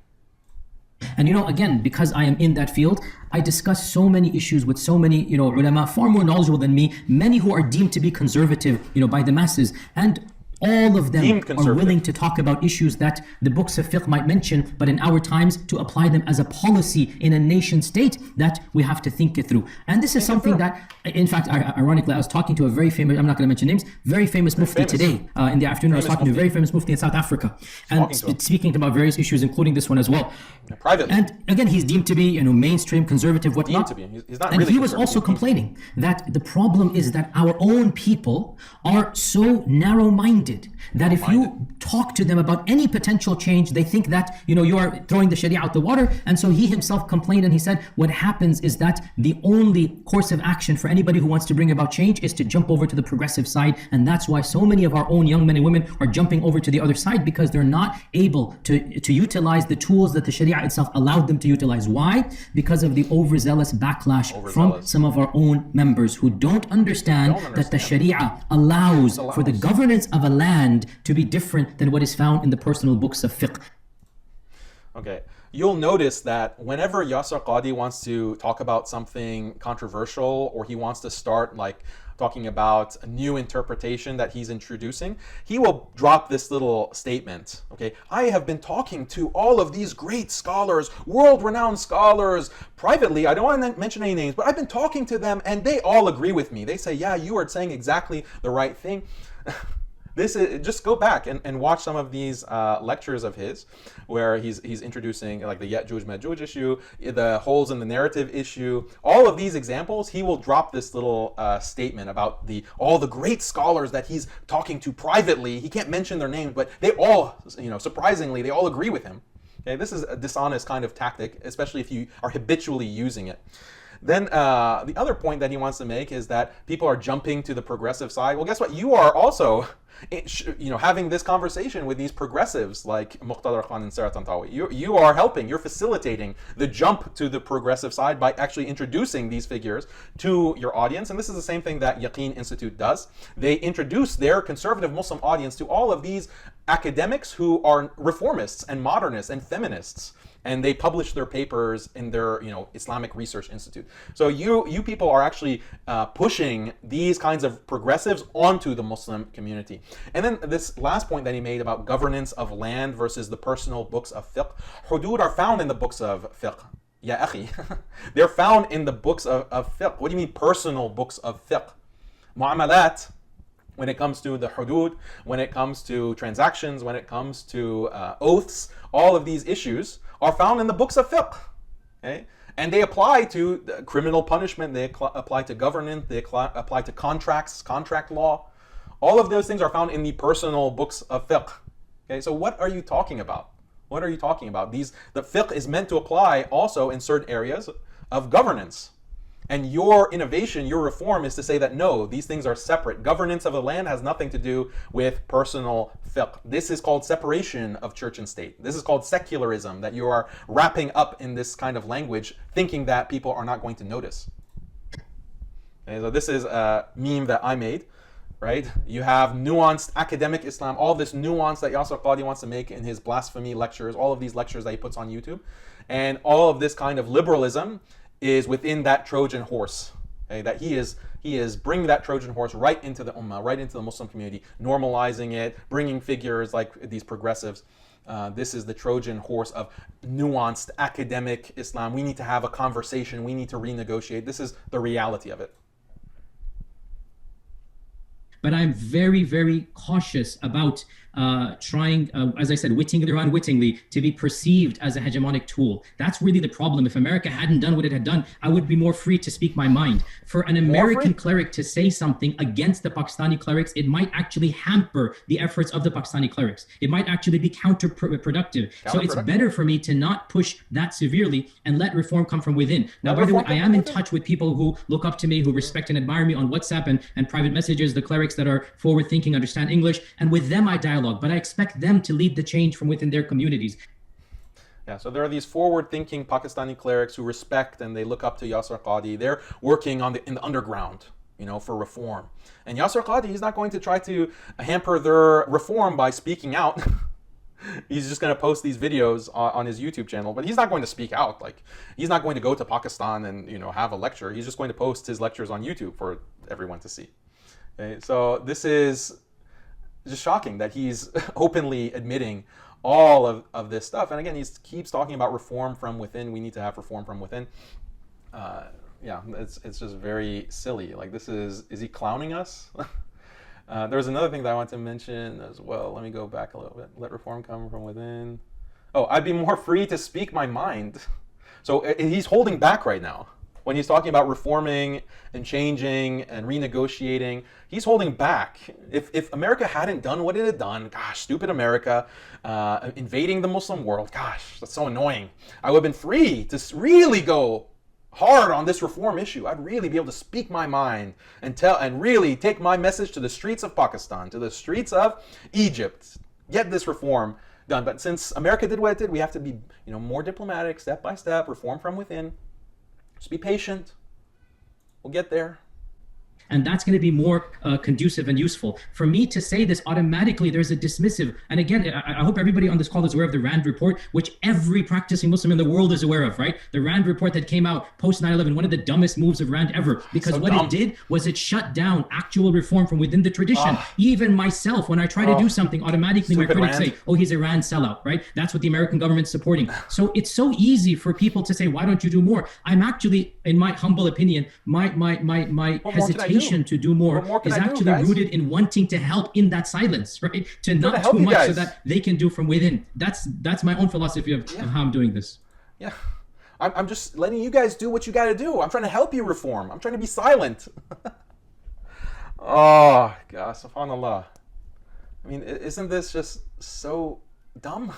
And again, because I am in that field, I discuss so many issues with so many, ulama, far more knowledgeable than me, many who are deemed to be conservative, by the masses. And all of them are willing to talk about issues that the books of fiqh might mention, but in our times to apply them as a policy in a nation state that we have to think it through. And this is something that, in fact, ironically, I was talking to a very famous, I'm not going to mention names, very famous mufti today in the afternoon. I was talking to a very famous mufti in South Africa and speaking about various issues, including this one as well. Privately. And again, he's deemed to be, mainstream, conservative, whatnot. He's not and really he was also complaining that the problem is that our own people are so narrow-minded that if you talk to them about any potential change, they think that, you are throwing the Sharia out the water. And so he himself complained, and he said, what happens is that the only course of action for anybody who wants to bring about change is to jump over to the progressive side. And that's why so many of our own young men and women are jumping over to the other side, because they're not able to utilize the tools that the Sharia itself allowed them to utilize. Why? Because of the overzealous backlash from some of our own members who don't understand that the Sharia allows for the governance of a land to be different than what is found in the personal books of fiqh. Okay. You'll notice that whenever Yasir Qadhi wants to talk about something controversial, or he wants to start talking about a new interpretation that he's introducing, he will drop this little statement. Okay, I have been talking to all of these great scholars, world-renowned scholars, privately. I don't want to mention any names, but I've been talking to them and they all agree with me. They say, yeah, you are saying exactly the right thing. This is, just go back and watch some of these lectures of his, where he's introducing the Ya'juj issue, the holes in the narrative issue. All of these examples, he will drop this little statement about all the great scholars that he's talking to privately. He can't mention their names, but they all, surprisingly, they all agree with him. Okay, this is a dishonest kind of tactic, especially if you are habitually using it. Then the other point that he wants to make is that people are jumping to the progressive side. Well, guess what? You are also, having this conversation with these progressives like Muqtadar Khan and Sarah Tantawi. You are helping, you're facilitating the jump to the progressive side by actually introducing these figures to your audience. And this is the same thing that Yaqeen Institute does. They introduce their conservative Muslim audience to all of these academics who are reformists and modernists and feminists. and they publish their papers in their Islamic Research Institute. So you people are actually pushing these kinds of progressives onto the Muslim community. And then this last point that he made about governance of land versus the personal books of fiqh. Hudud are found in the books of fiqh. Ya akhi. They're found in the books of fiqh. What do you mean personal books of fiqh? Mu'amalat, when it comes to the hudud, when it comes to transactions, when it comes to oaths, all of these issues are found in the books of fiqh. Okay? And they apply to criminal punishment, they apply to governance, they apply to contracts, contract law. All of those things are found in the personal books of fiqh. Okay, so what are you talking about? What are you talking about? The fiqh is meant to apply also in certain areas of governance. And your innovation, your reform is to say that no, these things are separate. Governance of the land has nothing to do with personal fiqh. This is called separation of church and state. This is called secularism, that you are wrapping up in this kind of language, thinking that people are not going to notice. Okay, so this is a meme that I made, right? You have nuanced academic Islam, all this nuance that Yasir Qadhi wants to make in his blasphemy lectures, all of these lectures that he puts on YouTube, and all of this kind of liberalism is within that Trojan horse. Okay, that he is bringing that Trojan horse right into the ummah, right into the Muslim community, normalizing it, bringing figures like these progressives. This is the Trojan horse of nuanced academic Islam. We need to have a conversation. We need to renegotiate. This is the reality of it. But I'm very, very cautious about trying, as I said, wittingly or unwittingly, to be perceived as a hegemonic tool. That's really the problem. If America hadn't done what it had done, I would be more free to speak my mind. For an American cleric to say something against the Pakistani clerics, it might actually hamper the efforts of the Pakistani clerics. It might actually be counterproductive. So it's better for me to not push that severely and let reform come from within. Now, by the way, I am in touch with people who look up to me, who respect and admire me on WhatsApp and private messages, the clerics that are forward-thinking, understand English, and with them I dialogue. But I expect them to lead the change from within their communities. Yeah, so there are these forward-thinking Pakistani clerics who respect and they look up to Yasir Qadhi. They're working in the underground, for reform. And Yasir Qadhi, he's not going to try to hamper their reform by speaking out. He's just going to post these videos on his YouTube channel, but he's not going to speak out. Like, he's not going to go to Pakistan and have a lecture. He's just going to post his lectures on YouTube for everyone to see. Okay, so this is just shocking that he's openly admitting all of this stuff. And again, he keeps talking about reform from within. We need to have reform from within. Yeah, it's just very silly. Like, is he clowning us? There's another thing that I want to mention as well. Let me go back a little bit. Let reform come from within. Oh, I'd be more free to speak my mind. So he's holding back right now. When he's talking about reforming and changing and renegotiating, he's holding back. If America hadn't done what it had done, gosh, stupid America, invading the Muslim world, gosh, that's so annoying. I would have been free to really go hard on this reform issue. I'd really be able to speak my mind and really take my message to the streets of Pakistan, to the streets of Egypt, get this reform done. But since America did what it did, we have to be more diplomatic, step by step, reform from within. Just be patient. We'll get there. And that's going to be more conducive and useful. For me to say this automatically, there's a dismissive. And again, I hope everybody on this call is aware of the RAND report, which every practicing Muslim in the world is aware of, right? The RAND report that came out post 9/11, one of the dumbest moves of RAND ever. Because what it did was it shut down actual reform from within the tradition. Even myself, when I try to do something, automatically my critics say, oh, he's a RAND sellout, right? That's what the American government's supporting. So it's so easy for people to say, why don't you do more? I'm actually, in my humble opinion, my hesitation to do more is actually rooted in wanting to help in that silence, right? To not too much so that they can do from within. That's my own philosophy of how I'm doing this. Yeah. I'm just letting you guys do what you got to do. I'm trying to help you reform. I'm trying to be silent. Oh, God, subhanAllah. I mean, isn't this just so dumb?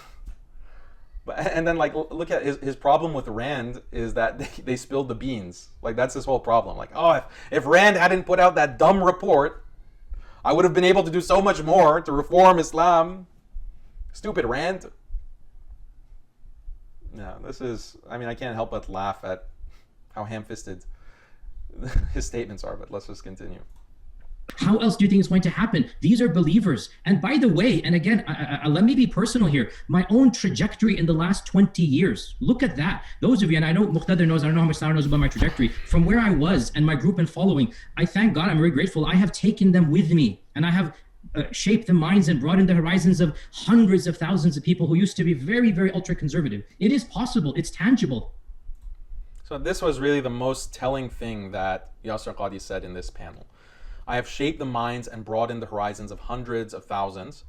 And then, like, look at his problem with Rand is that they spilled the beans. Like, that's his whole problem. Like, oh, if Rand hadn't put out that dumb report, I would have been able to do so much more to reform Islam. Stupid Rand. Yeah, I can't help but laugh at how ham-fisted his statements are, but let's just continue. How else do you think it's going to happen? These are believers. And by the way, and again, let me be personal here. My own trajectory in the last 20 years, look at that. Those of you, and I know Muqtadir knows, I don't know how much Sarah knows about my trajectory. From where I was and my group and following, I thank God, I'm very grateful. I have taken them with me, and I have shaped the minds and broadened the horizons of hundreds of thousands of people who used to be very, very ultra-conservative. It is possible. It's tangible. So this was really the most telling thing that Yasir Qadhi said in this panel. I have shaped the minds and broadened the horizons of hundreds of thousands,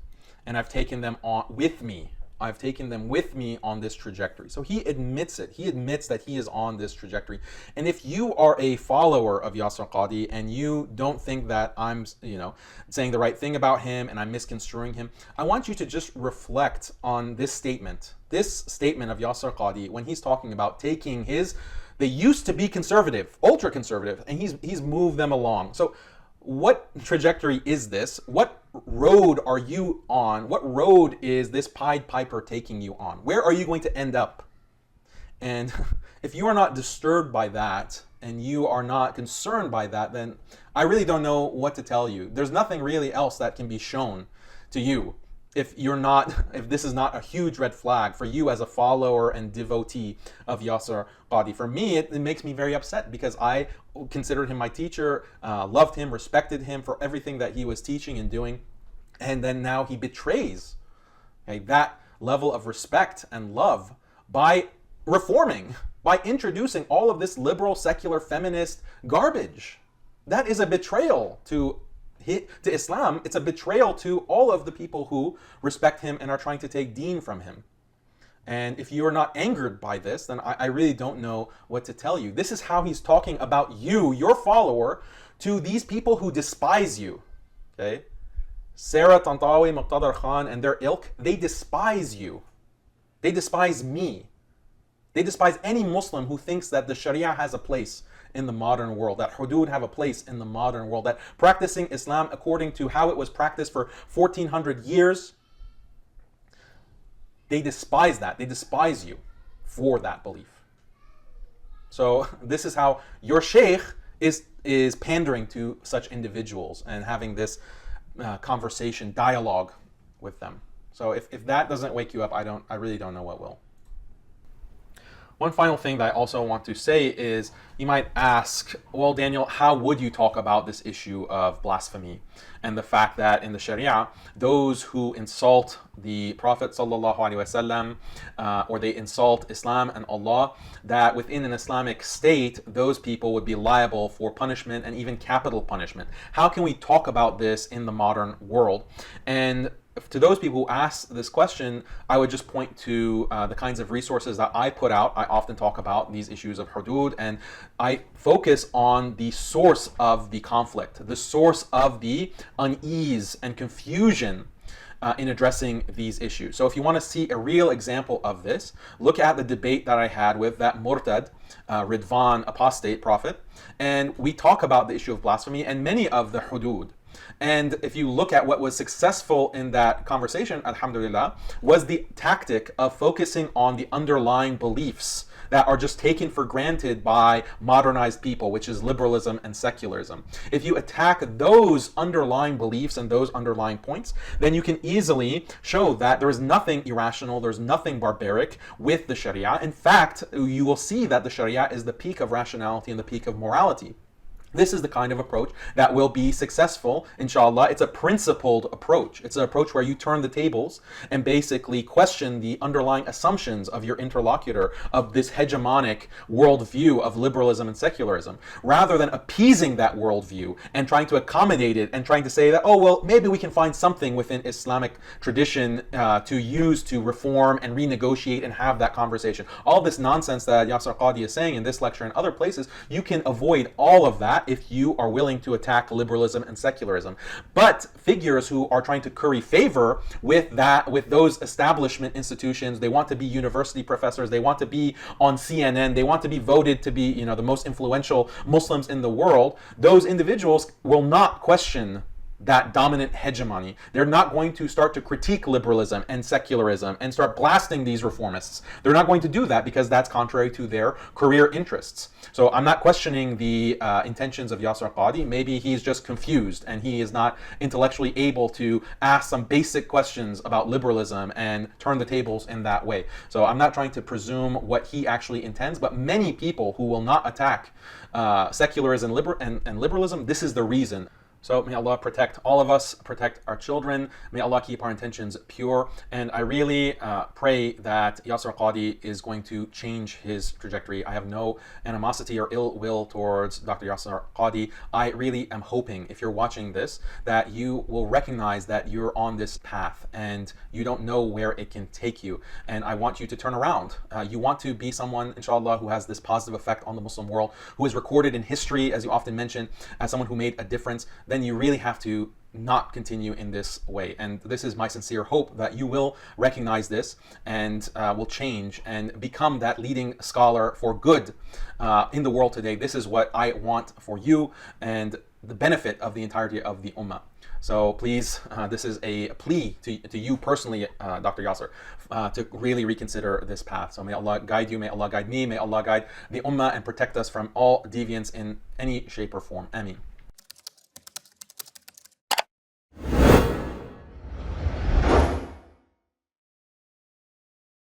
and I've taken them on with me. I've taken them with me on this trajectory. So he admits it. He admits that he is on this trajectory. And if you are a follower of Yasir Qadhi and you don't think that I'm, saying the right thing about him and I'm misconstruing him, I want you to just reflect on this statement. This statement of Yasir Qadhi when he's talking about taking they used to be conservative, ultra conservative, and he's moved them along. So what trajectory is this? What road are you on? What road is this Pied Piper taking you on? Where are you going to end up? And if you are not disturbed by that and you are not concerned by that, then I really don't know what to tell you. There's nothing really else that can be shown to you if this is not a huge red flag for you as a follower and devotee of Yasir Qadhi. For me, it makes me very upset because I considered him my teacher, loved him, respected him for everything that he was teaching and doing, and then now he betrays that level of respect and love by reforming, by introducing all of this liberal, secular, feminist garbage. That is a betrayal to Islam. It's a betrayal to all of the people who respect him and are trying to take deen from him. And if you are not angered by this, then I really don't know what to tell you. This is how he's talking about you, your follower, to these people who despise you. Okay? Sarah, Tantawi, Muqtadar Khan, and their ilk, they despise you. They despise me. They despise any Muslim who thinks that the Sharia has a place in the modern world, that hudud have a place in the modern world, that practicing Islam according to how it was practiced for 1400 years, they despise that. They despise you for that belief. So this is how your sheikh is pandering to such individuals and having this conversation, dialogue with them. So if that doesn't wake you up, I really don't know what will. One final thing that I also want to say is, you might ask, well, Daniel, how would you talk about this issue of blasphemy and the fact that in the Sharia, those who insult the Prophet ﷺ or they insult Islam and Allah, that within an Islamic state, those people would be liable for punishment and even capital punishment. How can we talk about this in the modern world? And to those people who ask this question, I would just point to the kinds of resources that I put out. I often talk about these issues of hudud, and I focus on the source of the conflict, the source of the unease and confusion in addressing these issues. So if you want to see a real example of this, look at the debate that I had with that murtad, Ridvan, apostate prophet, and we talk about the issue of blasphemy and many of the hudud. And if you look at what was successful in that conversation, alhamdulillah, was the tactic of focusing on the underlying beliefs that are just taken for granted by modernized people, which is liberalism and secularism. If you attack those underlying beliefs and those underlying points, then you can easily show that there is nothing irrational, there's nothing barbaric with the Sharia. In fact, you will see that the Sharia is the peak of rationality and the peak of morality. This is the kind of approach that will be successful, inshallah. It's a principled approach. It's an approach where you turn the tables and basically question the underlying assumptions of your interlocutor, of this hegemonic worldview of liberalism and secularism, rather than appeasing that worldview and trying to accommodate it and trying to say that, oh, well, maybe we can find something within Islamic tradition to use to reform and renegotiate and have that conversation. All this nonsense that Yasir Qadhi is saying in this lecture and other places, you can avoid all of that if you are willing to attack liberalism and secularism. But figures who are trying to curry favor with those establishment institutions, they want to be university professors, they want to be on CNN, they want to be voted to be, the most influential Muslims in the world, those individuals will not question that dominant hegemony. They're not going to start to critique liberalism and secularism and start blasting these reformists. They're not going to do that because that's contrary to their career interests. So I'm not questioning the intentions of Yasir Qadhi. Maybe he's just confused and he is not intellectually able to ask some basic questions about liberalism and turn the tables in that way. So I'm not trying to presume what he actually intends, but many people who will not attack secularism and liberalism, this is the reason. So may Allah protect all of us, protect our children. May Allah keep our intentions pure. And I really pray that Yasir Qadhi is going to change his trajectory. I have no animosity or ill will towards Dr. Yasir Qadhi. I really am hoping, if you're watching this, that you will recognize that you're on this path and you don't know where it can take you. And I want you to turn around. You want to be someone, inshallah, who has this positive effect on the Muslim world, who is recorded in history, as you often mention, as someone who made a difference. Then you really have to not continue in this way. And this is my sincere hope that you will recognize this and will change and become that leading scholar for good in the world today. This is what I want for you and the benefit of the entirety of the ummah. So please, this is a plea to you personally, Dr. Yasir, to really reconsider this path. So may Allah guide you, may Allah guide me, may Allah guide the ummah and protect us from all deviance in any shape or form. Ameen.